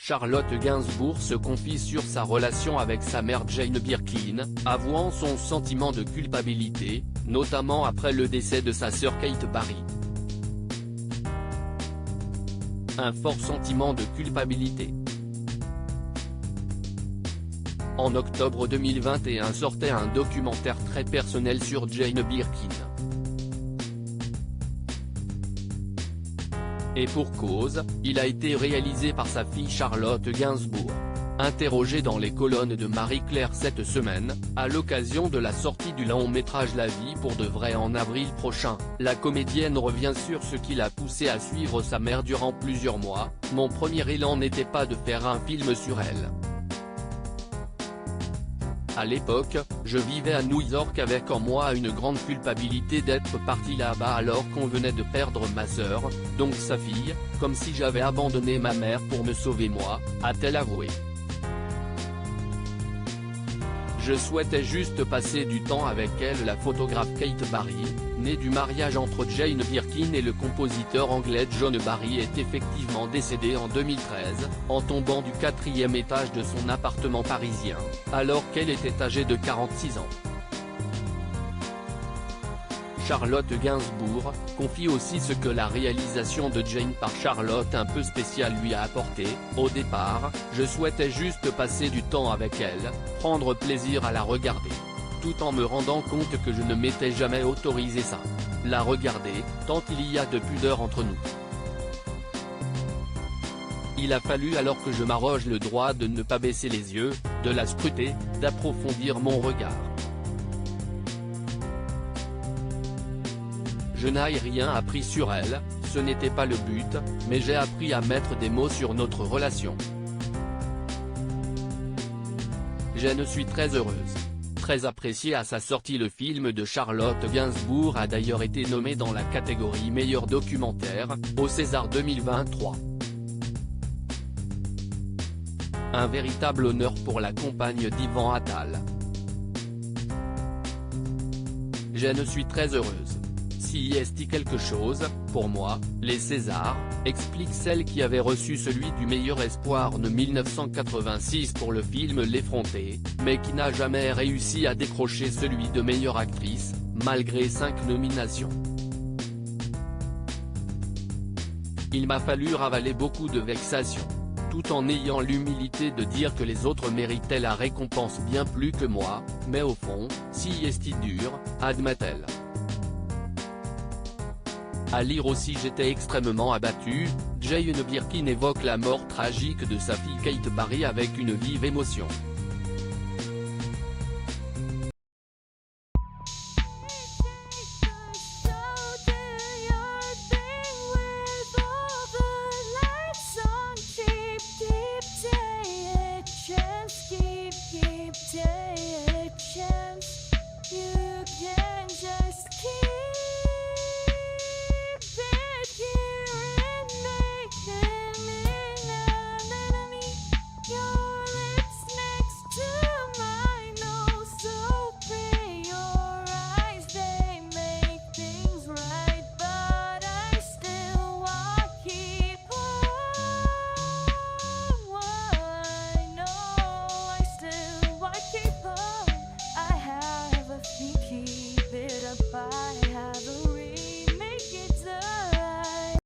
Charlotte Gainsbourg se confie sur sa relation avec sa mère Jane Birkin, avouant son sentiment de culpabilité, notamment après le décès de sa sœur Kate Barry. Un fort sentiment de culpabilité. En octobre 2021 sortait un documentaire très personnel sur Jane Birkin. Et pour cause, il a été réalisé par sa fille Charlotte Gainsbourg. Interrogée dans les colonnes de Marie-Claire cette semaine, à l'occasion de la sortie du long-métrage La vie pour de vrai en avril prochain, la comédienne revient sur ce qui l'a poussée à suivre sa mère durant plusieurs mois. « Mon premier élan n'était pas de faire un film sur elle. À l'époque, je vivais à New York avec en moi une grande culpabilité d'être parti là-bas alors qu'on venait de perdre ma sœur, donc sa fille, comme si j'avais abandonné ma mère pour me sauver moi, a-t-elle avoué. Je souhaitais juste passer du temps avec elle. La photographe Kate Barry, née du mariage entre Jane Birkin et le compositeur anglais John Barry, est effectivement décédée en 2013, en tombant du 4e étage de son appartement parisien, alors qu'elle était âgée de 46 ans. Charlotte Gainsbourg confie aussi ce que la réalisation de Jane par Charlotte un peu spéciale lui a apporté. Au départ, je souhaitais juste passer du temps avec elle, prendre plaisir à la regarder. Tout en me rendant compte que je ne m'étais jamais autorisé ça. La regarder, tant il y a de pudeur entre nous. Il a fallu alors que je m'arroge le droit de ne pas baisser les yeux, de la scruter, d'approfondir mon regard. Je n'ai rien appris sur elle, ce n'était pas le but, mais j'ai appris à mettre des mots sur notre relation. Je suis très heureuse. Très apprécié à sa sortie. Le film de Charlotte Gainsbourg a d'ailleurs été nommé dans la catégorie meilleur documentaire, au César 2023. Un véritable honneur pour la compagne d'Ivan Attal. Je suis très heureuse. Si est quelque chose, pour moi, les Césars, explique celle qui avait reçu celui du meilleur espoir en 1986 pour le film L'Effronté, mais qui n'a jamais réussi à décrocher celui de meilleure actrice, malgré 5 nominations. Il m'a fallu ravaler beaucoup de vexations, tout en ayant l'humilité de dire que les autres méritaient la récompense bien plus que moi, mais au fond, si est dur, admet-elle. À lire aussi j'étais extrêmement abattue. Jane Birkin évoque la mort tragique de sa fille Kate Barry avec une vive émotion.